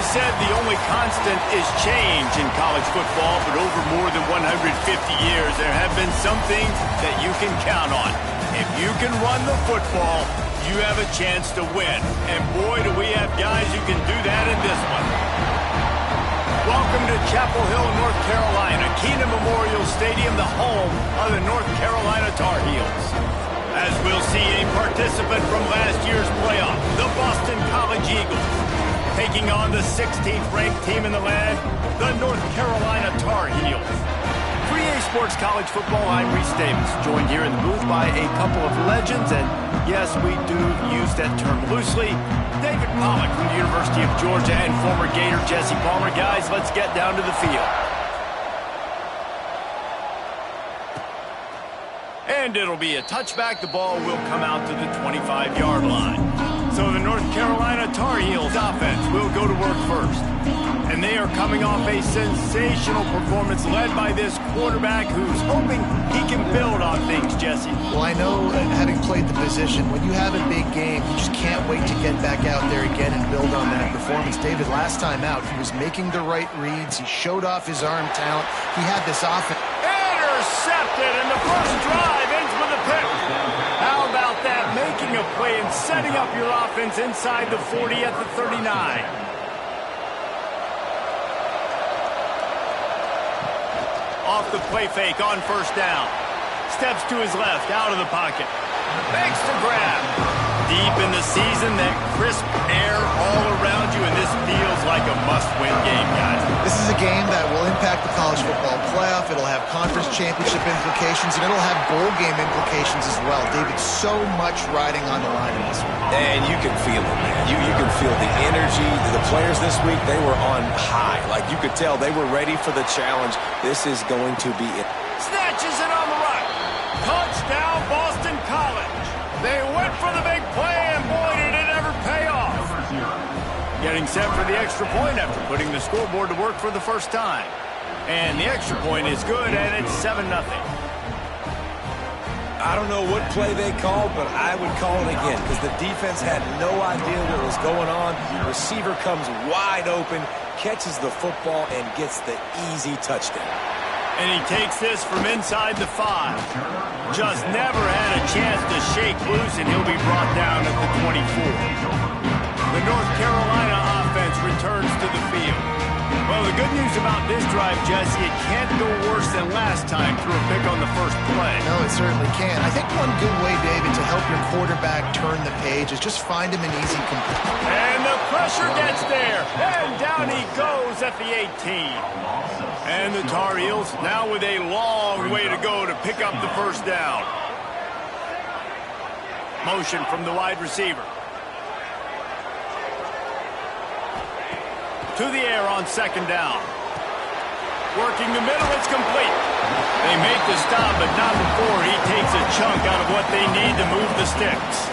said the only constant is change in college football, but over more than 150 years, there have been some things that you can count on. If you can run the football, you have a chance to win. And boy, do we have guys who can do that in this one. Welcome to Chapel Hill, North Carolina, Keenan Memorial Stadium, the home of the North Carolina Tar Heels. As we'll see a participant from last year's playoff, the Boston College Eagles, taking on the 16th ranked team in the land, the North Carolina Tar Heels. For EA Sports College Football, I'm Reese Davis, joined here in the booth by a couple of legends, and yes, we do use that term loosely. David Pollack from the University of Georgia and former Gator Jesse Palmer. Guys, let's get down to the field. And it'll be a touchback. The ball will come out to the 25-yard line. So the North Carolina Tar Heels offense will go to work first. And they are coming off a sensational performance led by this quarterback who's hoping he can build on things, Jesse. Well, I know, having played the position, when you have a big game, you just can't wait to get back out there again and build on that performance. David, last time out, he was making the right reads. He showed off his arm talent. He had this offense. Intercepted, and the first drive ends with a pick. How about that? Making a play and setting up your offense inside the 40 at the 39. Off the play fake on first down. Steps to his left, out of the pocket. Makes the grab. Deep in the season, that crisp air all around you, and this feels like a must-win game, guys. This is a game that will impact the college football playoff. It'll have conference championship implications, and it'll have bowl game implications as well. David, so much riding on the line in this one. And you can feel it, man. You can feel the energy. The players this week, they were on high. Like, you could tell they were ready for the challenge. This is going to be it. Snatches it on the right. Touchdown, Boston College. They went for the big play, and boy, did it ever pay off. Getting set for the extra point after putting the scoreboard to work for the first time. And the extra point is good, and it's 7-0. I don't know what play they called, but I would call it again because the defense had no idea what was going on. The receiver comes wide open, catches the football, and gets the easy touchdown. And he takes this from inside the 5. Just never had a chance to shake loose, and he'll be brought down at the 24. The North Carolina offense returns to the field. Well, the good news about this drive, Jesse, it can't go worse than last time through a pick on the first play. No, it certainly can. I think one good way, David, to help your quarterback turn the page is just find him an easy complete. And the pressure gets there, and down he goes at the 18. And the Tar Heels now with a long way to go to pick up the first down. Motion from the wide receiver. To the air on second down. Working the middle, it's complete. They make the stop, but not before he takes a chunk out of what they need to move the sticks.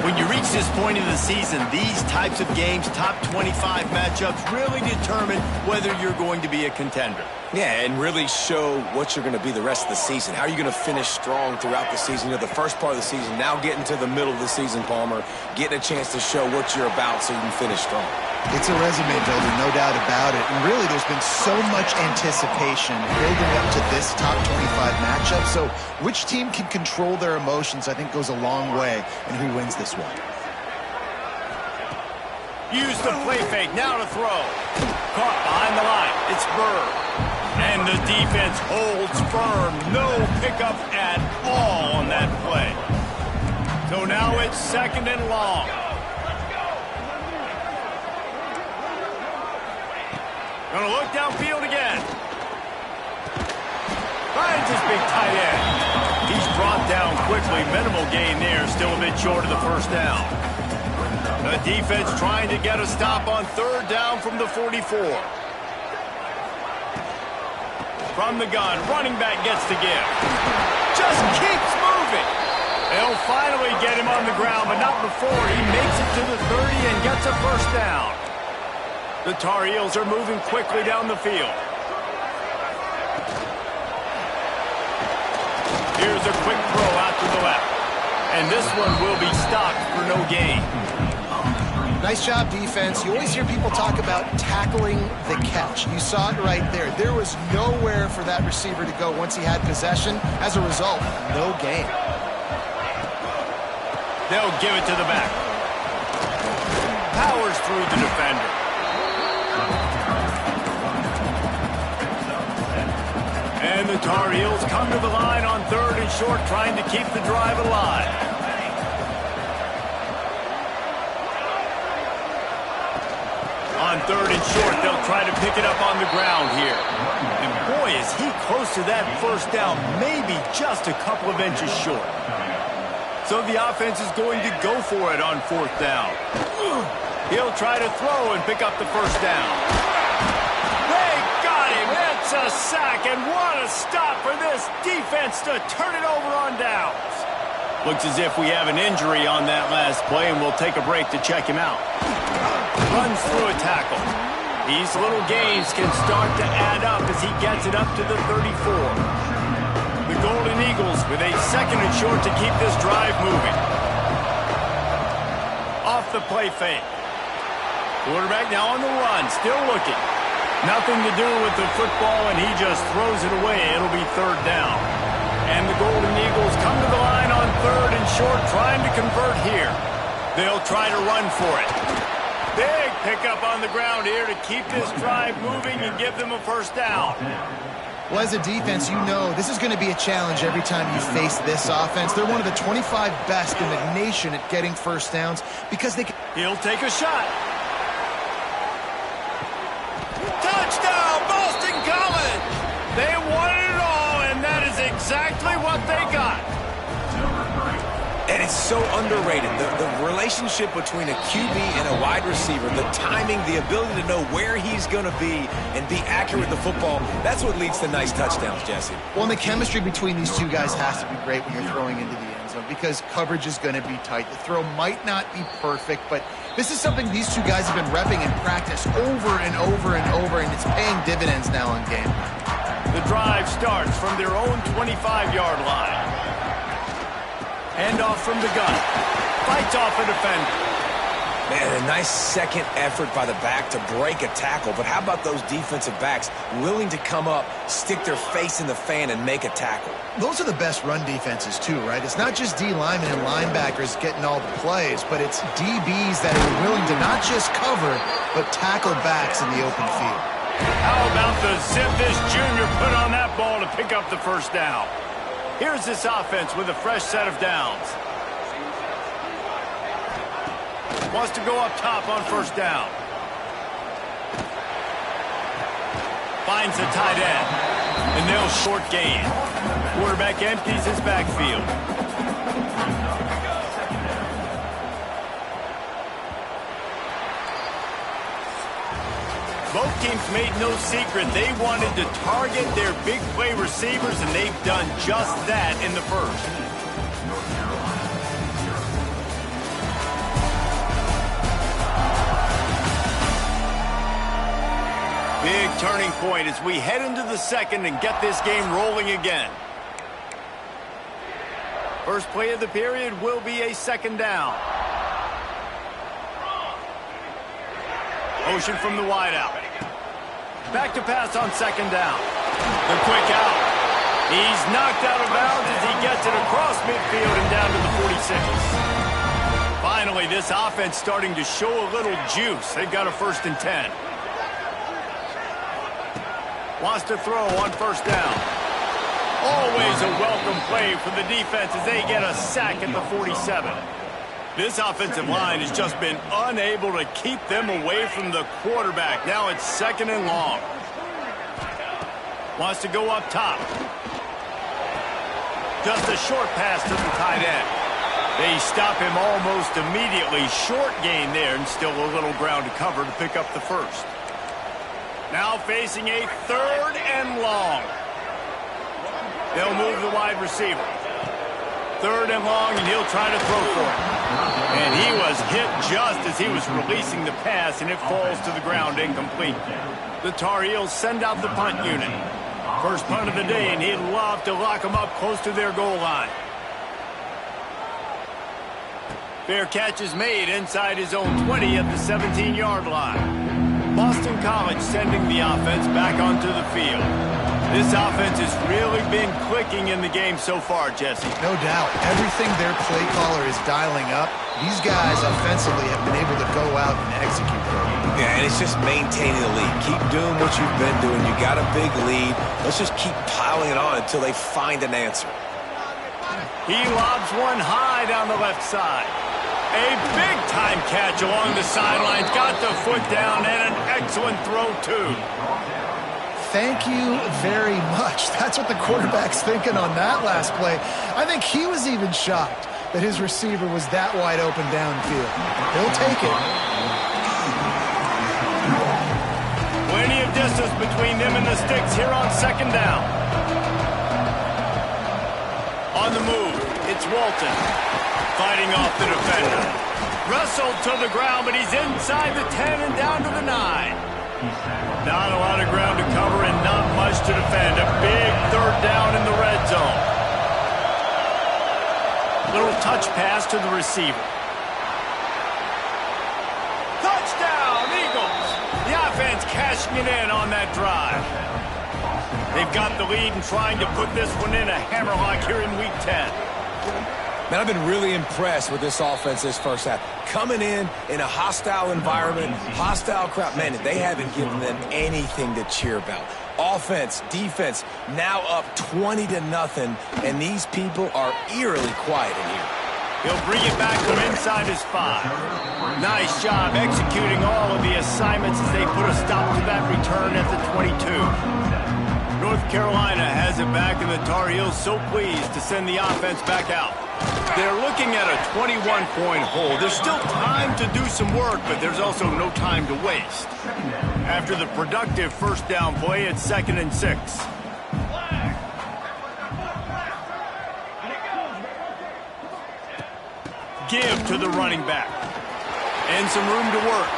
When you reach this point in the season, these types of games, top 25 matchups, really determine whether you're going to be a contender. Yeah, and really show what you're going to be the rest of the season. How are you going to finish strong throughout the season? You know, the first part of the season, now getting to the middle of the season, Palmer, getting a chance to show what you're about so you can finish strong. It's a resume builder, no doubt about it. And really, there's been so much anticipation building up to this top 25 matchup. So which team can control their emotions, I think, goes a long way in who wins this one. Use the play fake, now to throw. Caught behind the line, it's Burr. And the defense holds firm. No pickup at all on that play. So now it's second and long. Gonna look downfield again. Finds his big tight end. He's brought down quickly. Minimal gain there. Still a bit short of the first down. The defense trying to get a stop on third down from the 44. From the gun, running back gets to give. Just keeps moving. They'll finally get him on the ground, but not before he makes it to the 30 and gets a first down. The Tar Heels are moving quickly down the field. Here's a quick throw out to the left. And this one will be stopped for no gain. Nice job, defense. You always hear people talk about tackling the catch. You saw it right there. There was nowhere for that receiver to go once he had possession. As a result, no gain. They'll give it to the back. Powers through the defender. And the Tar Heels come to the line on 3rd and short, trying to keep the drive alive. On 3rd and short, they'll try to pick it up on the ground here. And boy, is he close to that first down, maybe just a couple of inches short. So the offense is going to go for it on 4th down. He'll try to throw and pick up the first down. They got him. It's a sack, and what a stop for this defense to turn it over on downs. Looks as if we have an injury on that last play, and we'll take a break to check him out. Runs through a tackle. These little gains can start to add up as he gets it up to the 34. The Golden Eagles with a 2nd and short to keep this drive moving. Off the play fake. Quarterback now on the run, still looking. Nothing to do with the football, and he just throws it away. It'll be 3rd down. And the Golden Eagles come to the line on 3rd and short, trying to convert here. They'll try to run for it. Big pickup on the ground here to keep this drive moving and give them a first down. Well, as a defense, you know this is going to be a challenge every time you face this offense. They're one of the 25 best in the nation at getting first downs because they can... He'll take a shot. Touchdown, Boston College! They wanted it all, and that is exactly what they got. And it's so underrated. The relationship between a QB and a wide receiver, the timing, the ability to know where he's going to be and be accurate with the football, that's what leads to nice touchdowns, Jesse. Well, and the chemistry between these two guys has to be great when you're throwing into the end zone because coverage is going to be tight. The throw might not be perfect, but this is something these two guys have been repping in practice over and over and over, and it's paying dividends now in game. The drive starts from their own 25-yard line. Handoff from the gun. Fights off a defender. Man, a nice second effort by the back to break a tackle. But how about those defensive backs willing to come up, stick their face in the fan, and make a tackle? Those are the best run defenses, too, right? It's not just D linemen and linebackers getting all the plays, but it's DBs that are willing to not just cover, but tackle backs in the open field. How about the zip this junior put on that ball to pick up the first down? Here's this offense with a fresh set of downs. Wants to go up top on first down. Finds a tight end. And they'll short gain. Quarterback empties his backfield. Both teams made no secret they wanted to target their big play receivers, and they've done just that in the first. Big turning point as we head into the second and get this game rolling again. First play of the period will be a 2nd down. Motion from the wideout. Back to pass on 2nd down. The quick out. He's knocked out of bounds as he gets it across midfield and down to the 46. Finally, this offense starting to show a little juice. They've got a 1st and 10. Wants to throw on first down. Always a welcome play for the defense as they get a sack at the 47. This offensive line has just been unable to keep them away from the quarterback. Now it's 2nd and long. Wants to go up top. Just a short pass to the tight end. They stop him almost immediately. Short gain there, and still a little ground to cover to pick up the first. Now facing a 3rd and long. They'll move the wide receiver. 3rd and long, and he'll try to throw for it. And he was hit just as he was releasing the pass, and it falls to the ground incomplete. The Tar Heels send out the punt unit. First punt of the day, and he'd love to lock them up close to their goal line. Fair catch is made inside his own 20 at the 17-yard line. Boston College sending the offense back onto the field. This offense has really been clicking in the game so far, Jesse. No doubt. Everything their play caller is dialing up, these guys offensively have been able to go out and execute them. Yeah, and it's just maintaining the lead. Keep doing what you've been doing. You got a big lead. Let's just keep piling it on until they find an answer. He lobs one high down the left side. A big-time catch along the sidelines. Got the foot down and an excellent throw, too. Thank you very much. That's what the quarterback's thinking on that last play. I think he was even shocked that his receiver was that wide open downfield. He'll take it. Plenty of distance between them and the sticks here on second down. On the move, it's Walton. Fighting off the defender. Wrestled to the ground, but he's inside the 10 and down to the 9. Not a lot of ground to cover and not much to defend. A big third down in the red zone. Little touch pass to the receiver. Touchdown, Eagles! The offense cashing it in on that drive. They've got the lead and trying to put this one in a hammerlock here in Week 10. Man, I've been really impressed with this offense this first half. Coming in a hostile environment, hostile crowd. Man, they haven't given them anything to cheer about. Offense, defense, now up 20-0, and these people are eerily quiet in here. He'll bring it back from inside his 5. Nice job executing all of the assignments as they put a stop to that return at the 22. North Carolina has it back, and the Tar Heels so pleased to send the offense back out. They're looking at a 21-point hole. There's still time to do some work, but there's also no time to waste. After the productive first down play, it's 2nd and 6. Give to the running back. And some room to work.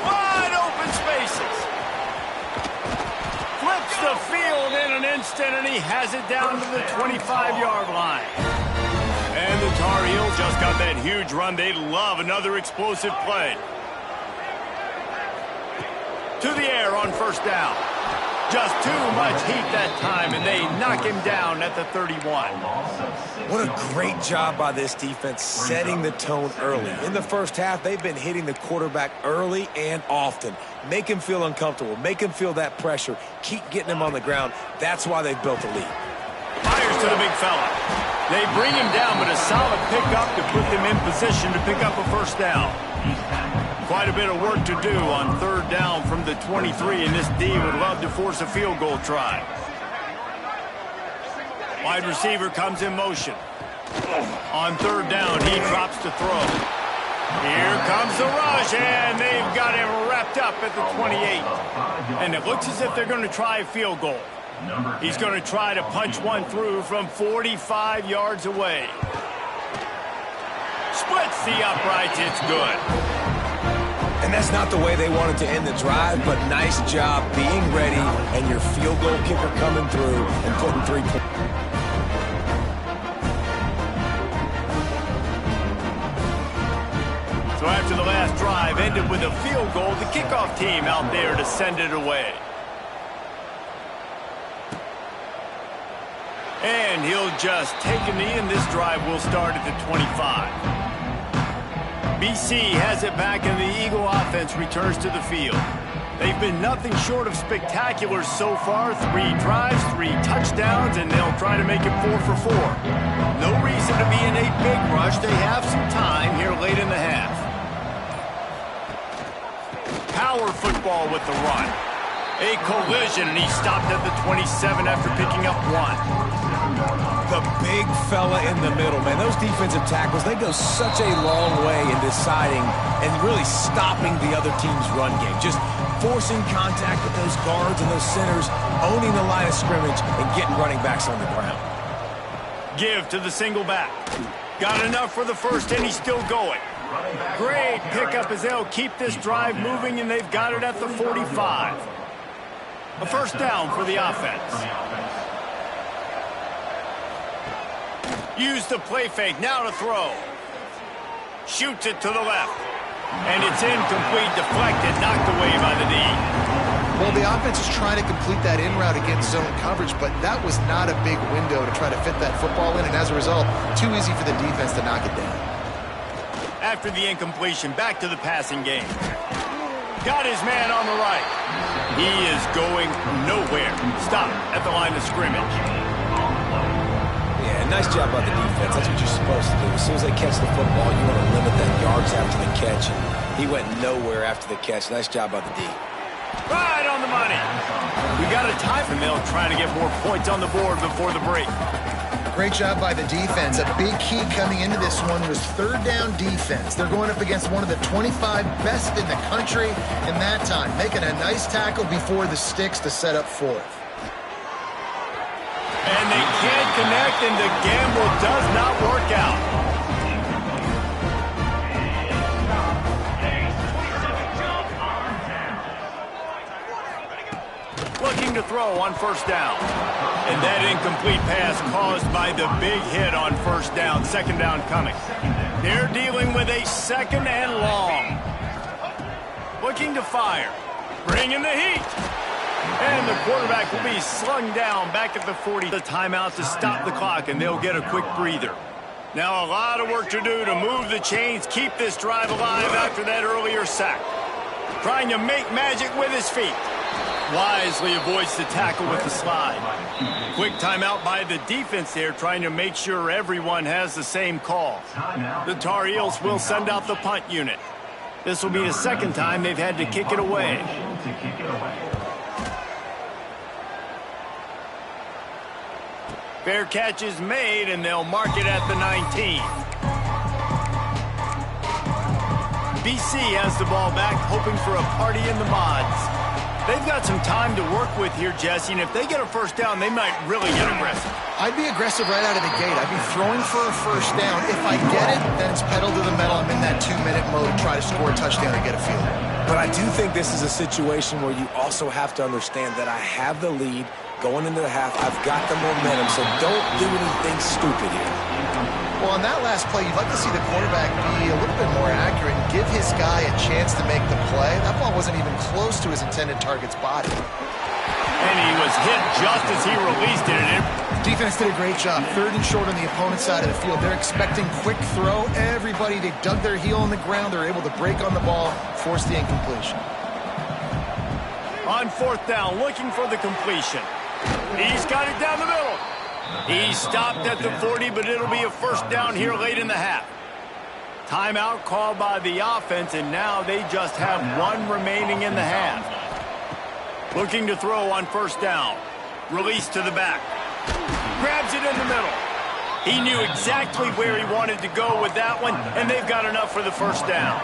Wide open spaces. Flips the field in an instant, and he has it down to the 25-yard line. And the Tar Heels just got that huge run. They love another explosive play. To the air on first down. Just too much heat that time, and they knock him down at the 31. What a great job by this defense setting the tone early. In the first half, they've been hitting the quarterback early and often. Make him feel uncomfortable. Make him feel that pressure. Keep getting him on the ground. That's why they've built a lead. Fires to the big fella. They bring him down, but a solid pickup to put them in position to pick up a first down. Quite a bit of work to do on third down from the 23, and this D would love to force a field goal try. Wide receiver comes in motion. On third down, he drops to throw. Here comes the rush, and they've got him wrapped up at the 28. And it looks as if they're going to try a field goal. He's going to try to punch one through from 45 yards away. Splits the uprights, it's good. And that's not the way they wanted to end the drive, but nice job being ready and your field goal kicker coming through and putting 3 points. So after the last drive ended with a field goal, the kickoff team out there to send it away. And he'll just take a knee, and this drive will start at the 25. BC has it back, and the Eagle offense returns to the field. They've been nothing short of spectacular so far. 3 drives, 3 touchdowns, and they'll try to make it 4 for 4. No reason to be in a big rush. They have some time here late in the half. Power football with the run. A collision, and he stopped at the 27 after picking up 1. The big fella in the middle, man. Those defensive tackles, they go such a long way in deciding and really stopping the other team's run game. Just forcing contact with those guards and those centers, owning the line of scrimmage, and getting running backs on the ground. Give to the single back. Got enough for the first, and he's still going. Great pickup as they'll keep this drive moving, and they've got it at the 45. A first down for the offense. Use the play fake, now to throw. Shoots it to the left. And it's incomplete, deflected, knocked away by the D. Well, the offense is trying to complete that in route against zone coverage, but that was not a big window to try to fit that football in, and as a result, too easy for the defense to knock it down. After the incompletion, back to the passing game. Got his man on the right. He is going nowhere. Stop at the line of scrimmage. Yeah, nice job by the defense. That's what you're supposed to do. As soon as they catch the football, you want to limit that yards after the catch. And he went nowhere after the catch. Nice job by the D. Right on the money. We got a tie for Mill trying to get more points on the board before the break. Great job by the defense. A big key coming into this one was third down defense. They're going up against one of the 25 best in the country in that time, making a nice tackle before the sticks to set up fourth. And they can't connect, and the gamble does not work out. Looking to throw on first down. And that incomplete pass caused by the big hit on first down. Second down coming. They're dealing with a second and long. Looking to fire. Bringing the heat. And the quarterback will be slung down back at the 40. The timeout to stop the clock, and they'll get a quick breather. Now a lot of work to do to move the chains, keep this drive alive after that earlier sack. Trying to make magic with his feet. Wisely avoids the tackle with the slide. Quick timeout by the defense there, trying to make sure everyone has the same call. The Tar Heels will send out the punt unit. This will be the second time they've had to kick it away. Fair catch is made, and they'll mark it at the 19. BC has the ball back, hoping for a party in the mods. They've got some time to work with here, Jesse, and if they get a first down, they might really get aggressive. I'd be aggressive right out of the gate. I'd be throwing for a first down. If I get it, then it's pedal to the metal. I'm in that 2-minute mode to try to score a touchdown or get a field. But I do think this is a situation where you also have to understand that I have the lead going into the half. I've got the momentum, so don't do anything stupid here. Well, on that last play, you'd like to see the quarterback be a little bit more accurate and give his guy a chance to make the play. That ball wasn't even close to his intended target's body. And he was hit just as he released it. Defense did a great job. Third and short on the opponent's side of the field. They're expecting quick throw. Everybody, they dug their heel on the ground. They're able to break on the ball, force the incompletion. On fourth down, looking for the completion. He's got it down the middle. He stopped at the 40, but it'll be a first down here late in the half. Timeout called by the offense, and now they just have one remaining in the half. Looking to throw on first down. Release to the back. Grabs it in the middle. He knew exactly where he wanted to go with that one, and they've got enough for the first down.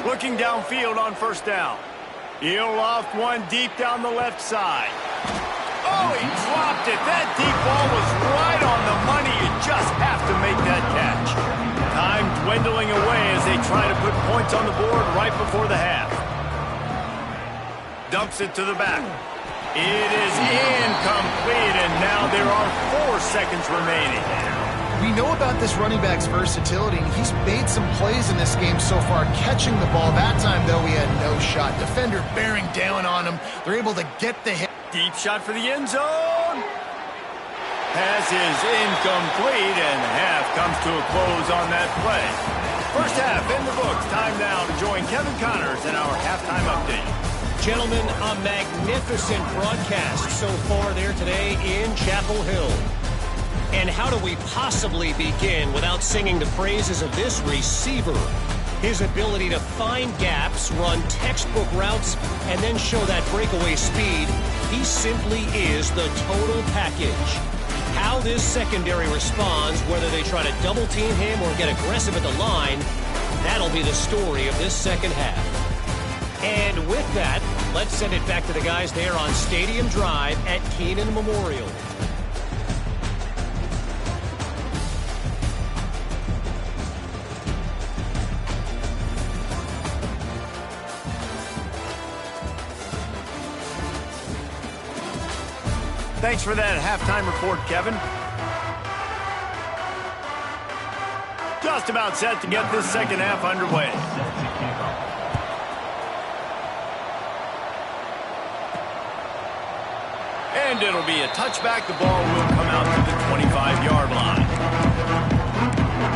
Looking downfield on first down. He'll loft one deep down the left side. Oh, he dropped it. That deep ball was right on the money. You just have to make that catch. Time dwindling away as they try to put points on the board right before the half. Dumps it to the back. It is incomplete, and now there are 4 seconds remaining. We know about this running back's versatility, and he's made some plays in this game so far, catching the ball. That time, though, he had no shot. Defender bearing down on him. They're able to get the hit. Deep shot for the end zone. Pass is incomplete, and half comes to a close on that play. First half in the books. Time now to join Kevin Connors in our halftime update. Gentlemen, a magnificent broadcast so far there today in Chapel Hill. And how do we possibly begin without singing the praises of this receiver? His ability to find gaps, run textbook routes, and then show that breakaway speed. He simply is the total package. How this secondary responds, whether they try to double team him or get aggressive at the line, that'll be the story of this second half. And with that, let's send it back to the guys there on Stadium Drive at Kenan Memorial. Thanks for that halftime report, Kevin. Just about set to get this second half underway. And it'll be a touchback. The ball will come out to the 25-yard line.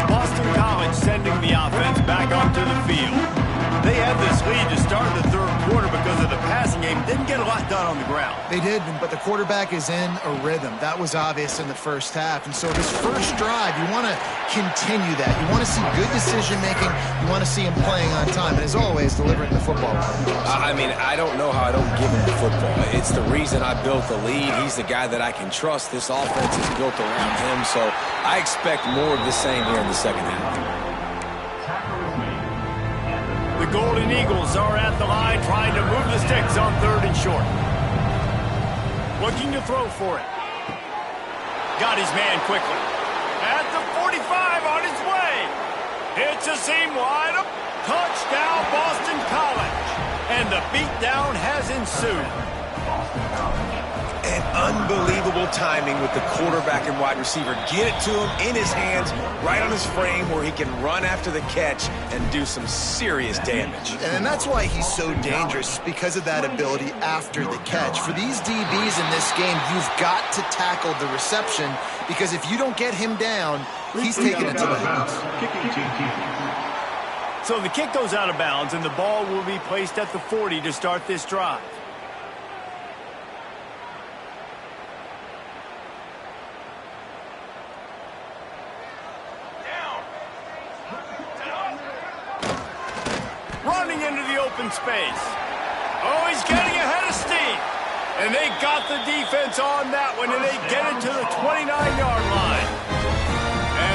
Boston College sending the offense back onto the field. They had this lead to start the third quarter because of the passing game. Didn't get a lot done on the ground. They did, but the quarterback is in a rhythm. That was obvious in the first half. And so this first drive, you want to continue that. You want to see good decision-making. You want to see him playing on time. And as always, delivering the football. I mean, I don't know how I don't give him the football. It's the reason I built the lead. He's the guy that I can trust. This offense is built around him. So I expect more of the same here in the second half. The Golden Eagles are at the line trying to move the sticks on 3rd and short. Looking to throw for it. Got his man quickly. At the 45 on his way. Hits a seam wide up. Touchdown Boston College. And the beatdown has ensued. And unbelievable timing with the quarterback and wide receiver. Get it to him in his hands, right on his frame where he can run after the catch and do some serious damage. And that's why he's so dangerous, because of that ability after the catch. For these DBs in this game, you've got to tackle the reception, because if you don't get him down, he's taking it to the house. So the kick goes out of bounds, and the ball will be placed at the 40 to start this drive. Running into the open space. Oh, he's getting ahead of steam. And they got the defense on that one, and they get it to the 29